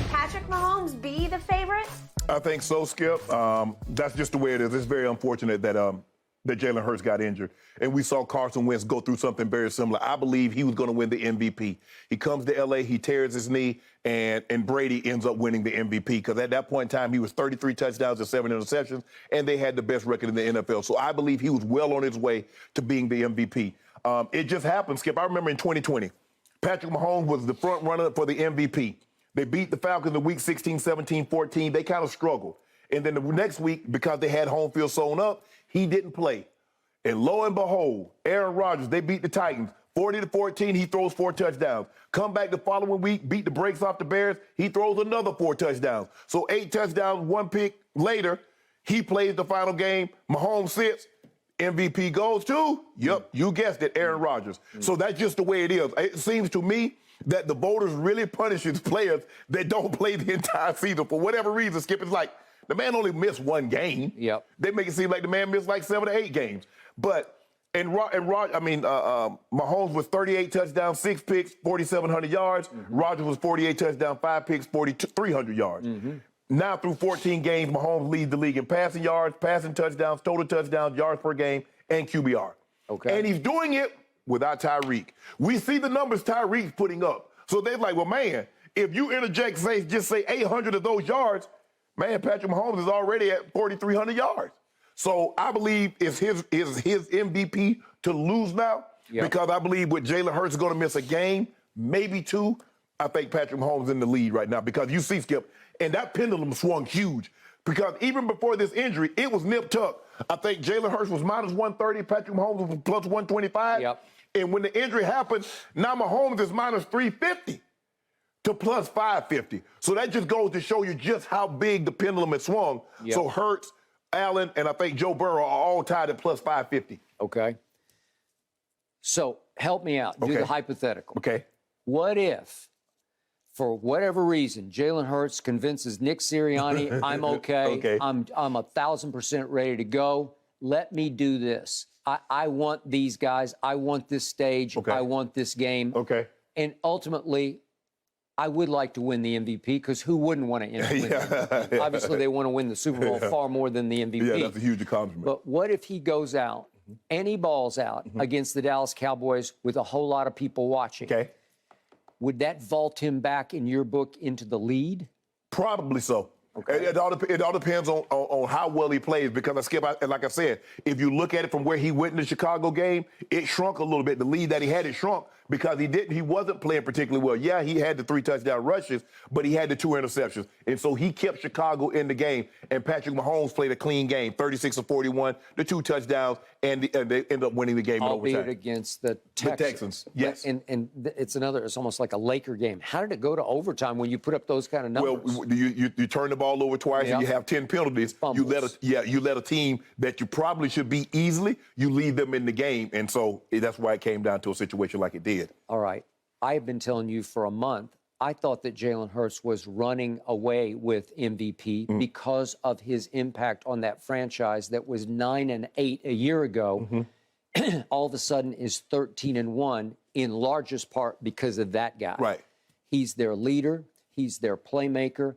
Patrick Mahomes be the favorite? I think so, Skip. That's just the way it is. It's very unfortunate that that Jalen Hurts got injured. And we saw Carson Wentz go through something very similar. I believe he was going to win the MVP. He comes to L.A., he tears his knee, and Brady ends up winning the MVP because at that point in time, he was 33 touchdowns and 7 interceptions, and they had the best record in the NFL. So I believe he was well on his way to being the MVP. It just happened, Skip. I remember in 2020, Patrick Mahomes was the front runner for the MVP. They beat the Falcons in week 16, 17, 14. They kind of struggled. And then the next week, because they had home field sewn up, he didn't play. And lo and behold, Aaron Rodgers, they beat the Titans. 40-14, he throws 4 touchdowns. Come back the following week, beat the brakes off the Bears, he throws another 4 touchdowns. So 8 touchdowns, 1 pick later, he plays the final game. Mahomes sits, MVP goes to, yep, you guessed it, Aaron Rodgers. So that's just the way it is. It seems to me that the voters really punishes players that don't play the entire season for whatever reason. Skip, it's like the man only missed 1 game. Yep. They make it seem like the man missed like 7 or 8 games. But Mahomes was 38 touchdowns, 6 picks, 4,700 yards. Rodgers was 48 touchdowns, 5 picks, 4,300 yards. Now through 14 games, Mahomes leads the league in passing yards, passing touchdowns, total touchdowns, yards per game, and QBR. Okay. And he's doing it without Tyreek. We see the numbers Tyreek's putting up. So they're like, well, man, if you interject, just say 800 of those yards, man, Patrick Mahomes is already at 4,300 yards. So I believe it's his MVP to lose now because I believe with Jalen Hurts is going to miss a game, maybe 2. I think Patrick Mahomes is in the lead right now because you see, Skip, and that pendulum swung huge because even before this injury, it was nip-tuck. I think Jalen Hurts was minus 130, Patrick Mahomes was plus 125. Yep. And when the injury happened, now Mahomes is minus 350 to plus 550. So that just goes to show you just how big the pendulum has swung. Yep. So Hurts, Allen, and I think Joe Burrow are all tied at plus 550. Okay. So help me out. Do the hypothetical. Okay. What if, for whatever reason, Jalen Hurts convinces Nick Sirianni, I'm okay. I'm 1,000% ready to go. Let me do this. I want these guys. I want this stage. I want this game. Okay. And ultimately, I would like to win the MVP because who wouldn't want to win the MVP? Obviously, they want to win the Super Bowl far more than the MVP. Yeah, that's a huge accomplishment. But what if he goes out and he balls out against the Dallas Cowboys with a whole lot of people watching? Okay. Would that vault him back in your book into the lead? Probably so. Okay. It all depends on how well he plays because, Skip, like I said, if you look at it from where he went in the Chicago game, it shrunk a little bit. The lead that he had, it shrunk because he wasn't playing particularly well. Yeah, he had the 3 touchdown rushes, but he had the 2 interceptions. And so he kept Chicago in the game. And Patrick Mahomes played a clean game, 36 of 41, the 2 touchdowns, and they ended up winning the game in overtime. Albeit against the Texans. Yes. And it's almost like a Laker game. How did it go to overtime when you put up those kind of numbers? Well, you turn the ball over twice and you have 10 penalties. Fumbles. You let a team that you probably should beat easily, you leave them in the game. And so that's why it came down to a situation like it did. All right. I have been telling you for a month, I thought that Jalen Hurts was running away with MVP because of his impact on that franchise that was 9-8 a year ago. All of a sudden is 13-1 in largest part because of that guy. Right. He's their leader. He's their playmaker.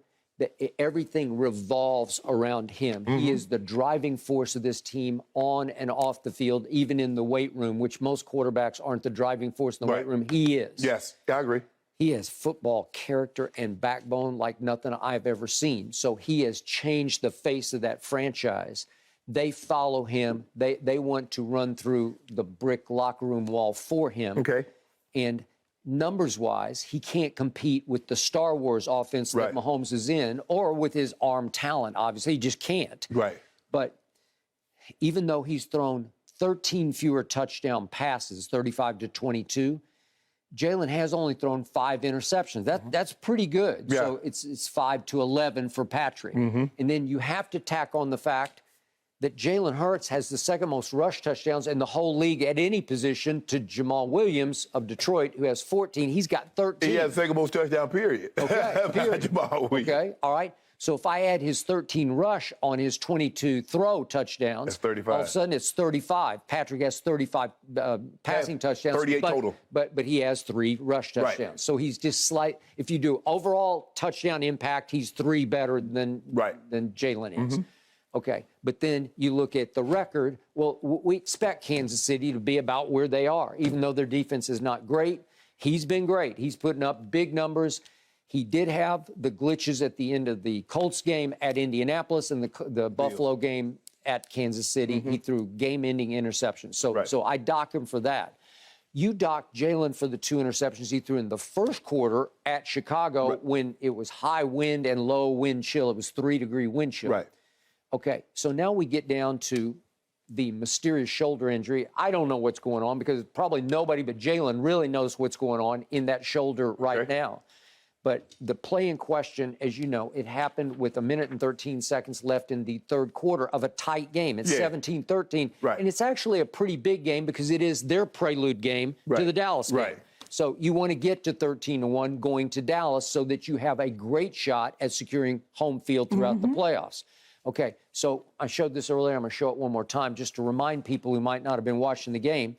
Everything revolves around him. He is the driving force of this team on and off the field, even in the weight room, which most quarterbacks aren't the driving force in the weight room. He is. Yes, I agree. He has football character and backbone like nothing I've ever seen. So he has changed the face of that franchise. They follow him. They want to run through the brick locker room wall for him. Okay. And numbers-wise, he can't compete with the Star Wars offense that Mahomes is in or with his arm talent, obviously. He just can't. Right. But even though he's thrown 13 fewer touchdown passes, 35-22, Jalen has only thrown 5 interceptions. That's pretty good. Yeah. So it's 5-11 for Patrick. And then you have to tack on the fact that Jalen Hurts has the second most rush touchdowns in the whole league at any position to Jamal Williams of Detroit, who has 14. He's got 13. He has the second most touchdown, period. Okay, period. Jamal Williams. Okay, all right. So if I add his 13 rush on his 22 throw touchdowns, that's 35. All of a sudden it's 35. Patrick has 35 passing touchdowns. 38 total. But he has 3 rush touchdowns. Right. So he's just if you do overall touchdown impact, he's 3 better than Jalen is. Okay, but then you look at the record. Well, we expect Kansas City to be about where they are, even though their defense is not great. He's been great. He's putting up big numbers. He did have the glitches at the end of the Colts game at Indianapolis and the Buffalo game at Kansas City. He threw game-ending interceptions. So I dock him for that. You docked Jalen for the 2 interceptions he threw in the first quarter at Chicago when it was high wind and low wind chill. It was 3-degree wind chill. Right. Okay, so now we get down to the mysterious shoulder injury. I don't know what's going on because probably nobody but Jalen really knows what's going on in that shoulder right now. But the play in question, as you know, it happened with 1 minute and 13 seconds left in the third quarter of a tight game. It's 17-13. Right. And it's actually a pretty big game because it is their prelude game to the Dallas game. Right. So you want to get to 13-1 going to Dallas so that you have a great shot at securing home field throughout the playoffs. Okay, so I showed this earlier. I'm going to show it one more time just to remind people who might not have been watching the game.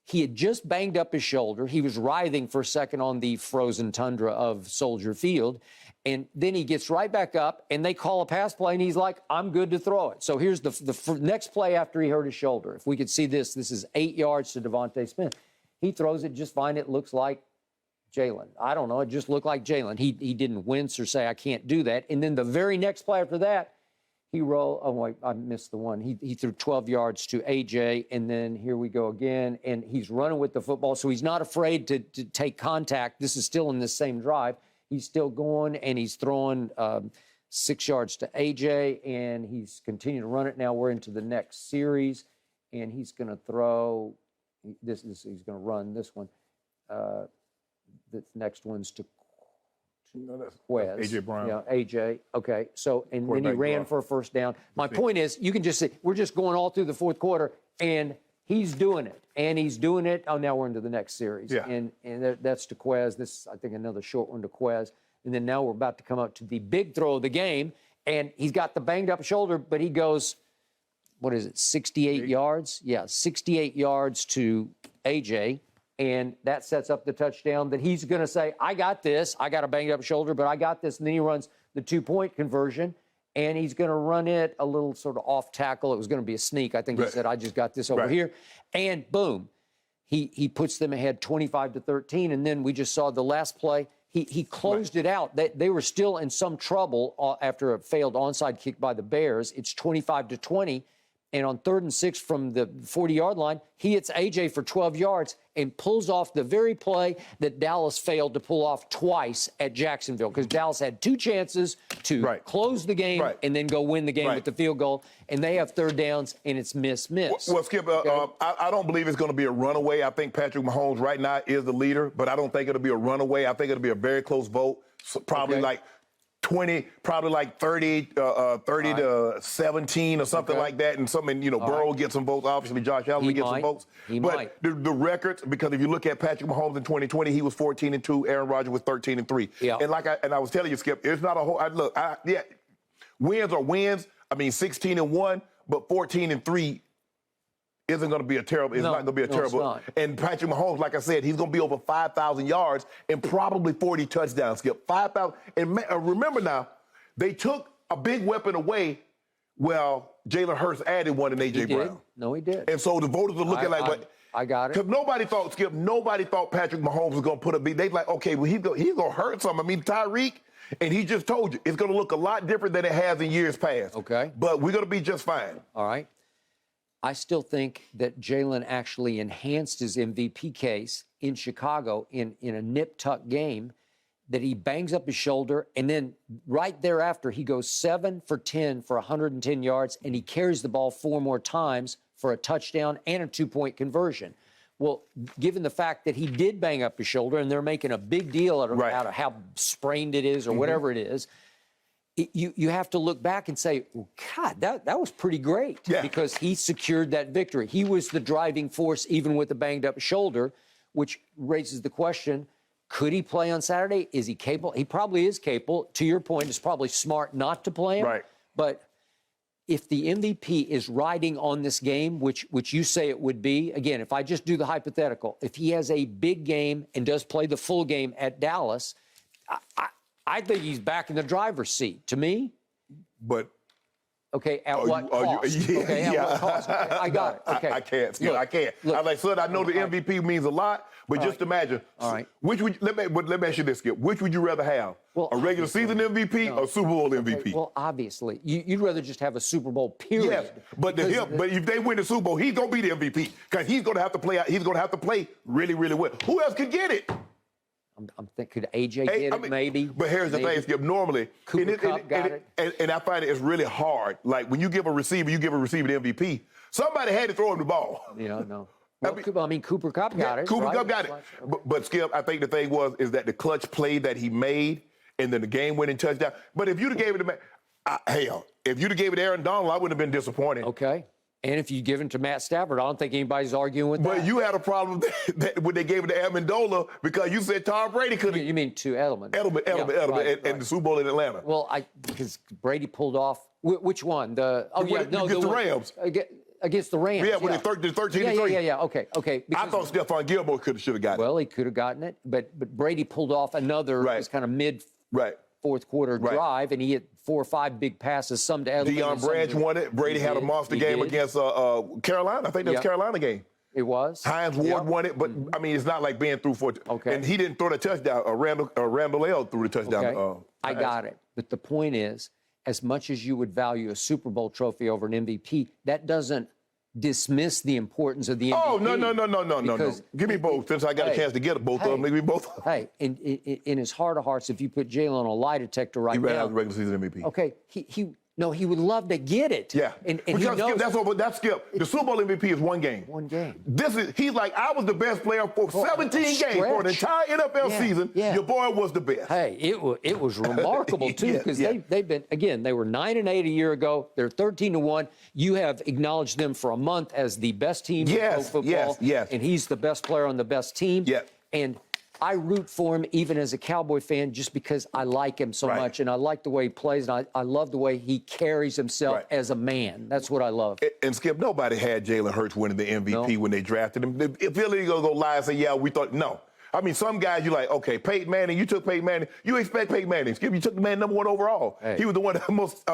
He had just banged up his shoulder. He was writhing for a second on the frozen tundra of Soldier Field. And then he gets right back up, and they call a pass play, and he's like, I'm good to throw it. So here's the next play after he hurt his shoulder. If we could see this, this is 8 yards to Devontae Smith. He throws it just fine. It looks like Jalen. I don't know. It just looked like Jalen. He didn't wince or say, I can't do that. And then the very next play after that, he rolled. Oh, wait, I missed the one. He threw 12 yards to A.J., and then here we go again, and he's running with the football, so he's not afraid to take contact. This is still in the same drive. He's still going, and he's throwing 6 yards to A.J., and he's continuing to run it. Now we're into the next series, and he's going to throw this. He's going to run this one. The next one's to Quez. A.J. Brown. Yeah, A.J. Okay, so, and then he ran for a first down. My point is, you can just see, we're just going all through the fourth quarter, and he's doing it. And he's doing it. Oh, now we're into the next series. Yeah. And that's to Quez. This, I think, another short one to Quez. And then now we're about to come up to the big throw of the game, and he's got the banged-up shoulder, but he goes, what is it, 68 yards? Yeah, 68 yards to A.J., and that sets up the touchdown that he's going to say, I got this. I got a banged-up shoulder, but I got this. And then he runs the 2-point conversion, and he's going to run it a little sort of off tackle. It was going to be a sneak. I think he said, I just got this over here. And boom, he puts them ahead 25-13. And then we just saw the last play. He closed it out. They were still in some trouble after a failed onside kick by the Bears. It's 25-20. And on 3rd and 6 from the 40-yard line, he hits A.J. for 12 yards and pulls off the very play that Dallas failed to pull off twice at Jacksonville, because Dallas had 2 chances to close the game and then go win the game with the field goal, and they have 3rd downs, and it's miss. Well, Skip, I don't believe it's going to be a runaway. I think Patrick Mahomes right now is the leader, but I don't think it'll be a runaway. I think it'll be a very close vote, so probably like 20, probably like 30 to 17 or something like that. And Burrow will get some votes. Obviously, Josh Allen will get some votes. But the records, because if you look at Patrick Mahomes in 2020, he was 14-2. Aaron Rodgers was 13-3. Yeah. And I was telling you, Skip, it's not a whole. Wins are wins. I mean, 16-1, but 14-3 isn't going to be a terrible. It's not going to be a terrible. And Patrick Mahomes, like I said, he's going to be over 5,000 yards and probably 40 touchdowns. Skip 5,000. And remember now, they took a big weapon away. Well, Jalen Hurts added one in A.J. Brown. No, he did. And so the voters are looking I got it. Because nobody thought Patrick Mahomes was going to put a big. They like, okay, well, he's going to hurt something. I mean, Tyreek, and he just told you, it's going to look a lot different than it has in years past. Okay. But we're going to be just fine. All right. I still think that Jalen actually enhanced his MVP case in Chicago in a nip-tuck game, that he bangs up his shoulder, and then right thereafter he goes 7 for 10 for 110 yards, and he carries the ball 4 more times for a touchdown and a 2-point conversion. Well, given the fact that he did bang up his shoulder, and they're making a big deal out of how sprained it is or whatever it is, you have to look back and say, well, God, that was pretty great because he secured that victory. He was the driving force, even with a banged up shoulder, which raises the question, could he play on Saturday? Is he capable? He probably is capable. To your point, it's probably smart not to play him. Right. But if the MVP is riding on this game, which you say it would be, again, if I just do the hypothetical, if he has a big game and does play the full game at Dallas, I think he's back in the driver's seat. To me. But. Okay, at what cost? What cost? I got it. Okay. I can't. Skip, I can't. I'm like, son, I know the MVP means a lot, but just imagine. All right. Which would let me ask you this, Skip. Which would you rather have? A regular season MVP or Super Bowl MVP? Okay, well, obviously, you'd rather just have a Super Bowl, period. Yes, but if they win the Super Bowl, he's gonna be the MVP because he's gonna have to play. He's gonna have to play really, really well. Who else could get it? I'm thinking, could AJ get it, maybe? But here's the thing, Skip. Normally, Cooper Kupp got it. And I find it's really hard. Like, when you give a receiver the MVP, somebody had to throw him the ball. Yeah, no. Well, Cooper Kupp got it. Cooper Kupp got it. But, Skip, I think the thing is that the clutch play that he made and then the game-winning touchdown. But if you'd have gave it to if you'd have gave it to Aaron Donald, I wouldn't have been disappointed. Okay. And if you give it to Matt Stafford, I don't think anybody's arguing with that. But you had a problem when they gave it to Amendola because you said Tom Brady couldn't. You mean to Edelman? Edelman, and the Super Bowl in Atlanta. Well, because Brady pulled off. Which one? Against the Rams. Against the Rams. Yeah, when they 13-3. Yeah. Okay. I thought Stephon Gilmore should have gotten it. Well, he could have gotten it, but Brady pulled off another kind of mid fourth quarter drive, and he hit 4 or 5 big passes, some to Edelman. Deion Branch won it. Brady had a monster game against Carolina. I think that was Carolina game. It was. Hines Ward won it, but I mean, it's not like being through for. Okay. And he didn't throw the touchdown. Randall L threw the touchdown. Okay. I got it. But the point is, as much as you would value a Super Bowl trophy over an MVP, that doesn't dismiss the importance of the MVP. Oh, no. Give me both. Since I got a chance to get both of them, give me both. Hey, in his heart of hearts, if you put Jalen on a lie detector right now. He ran out the regular season MVP. Okay, he would love to get it. Yeah. And that's Skip. The Super Bowl MVP is one game. One game. He's like, I was the best player for 17 games for an entire NFL season. Yeah. Your boy was the best. Hey, it was remarkable too because they've been, again, they were 9-8 a year ago. They're 13-1. You have acknowledged them for a month as the best team in pro football. Yes. And he's the best player on the best team. Yeah. And I root for him even as a Cowboy fan just because I like him so much and I like the way he plays and I love the way he carries himself as a man. That's what I love. And Skip, nobody had Jalen Hurts winning the MVP when they drafted him. If Philly going to go lie and say, we thought, no. I mean, some guys you like, okay, Peyton Manning, you took Peyton Manning. You expect Peyton Manning. Skip, you took the man #1 overall. Hey. He was the one that most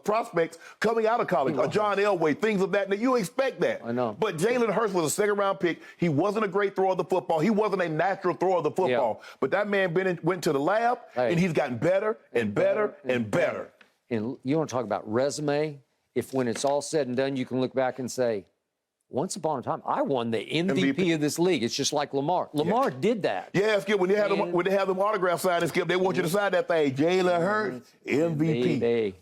prospects coming out of college. John Elway, things of that. Now, you expect that. I know. But Jalen Hurts was a second-round pick. He wasn't a great thrower of the football. He wasn't a natural thrower of the football. Yeah. But that man went to the lab, and he's gotten better and better and better. And you want to talk about resume? If when it's all said and done, you can look back and say, once upon a time, I won the MVP of this league. It's just like Lamar. Lamar did that. Yeah, Skip, when they have them autograph signed, Skip, they want you to sign that thing. Jalen Hurts, MVP.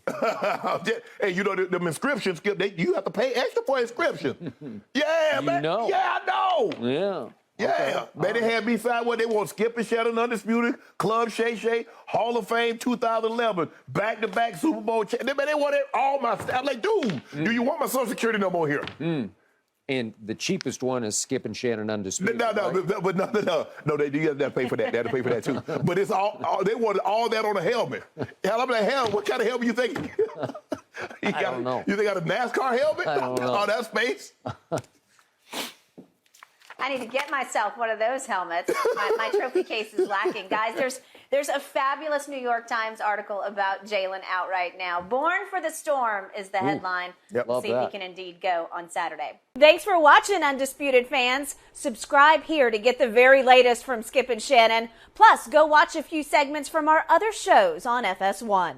Hey, you know, the inscription, Skip, you have to pay extra for inscription. Yeah, man. Yeah, I know. Yeah. Yeah, man, they had me sign what they want. Skip and Shannon Undisputed, Club Shay, Hall of Fame 2011, back-to-back Super Bowl. They wanted all my stuff. I'm like, dude, do you want my Social Security number on here? And the cheapest one is Skip and Shannon Undisputed. No, they do have to pay for that. They have to pay for that too. But it's all they wanted all that on a helmet. Hell, I'm like, what kind of helmet you think? I don't know. You think I got a NASCAR helmet? I don't know. Oh, that's space. I need to get myself one of those helmets. My trophy case is lacking. Guys, there's a fabulous New York Times article about Jalen out right now. Born for the Storm is the headline. See if he can indeed go on Saturday. Thanks for watching, Undisputed fans. Subscribe here to get the very latest from Skip and Shannon. Plus, go watch a few segments from our other shows on FS1.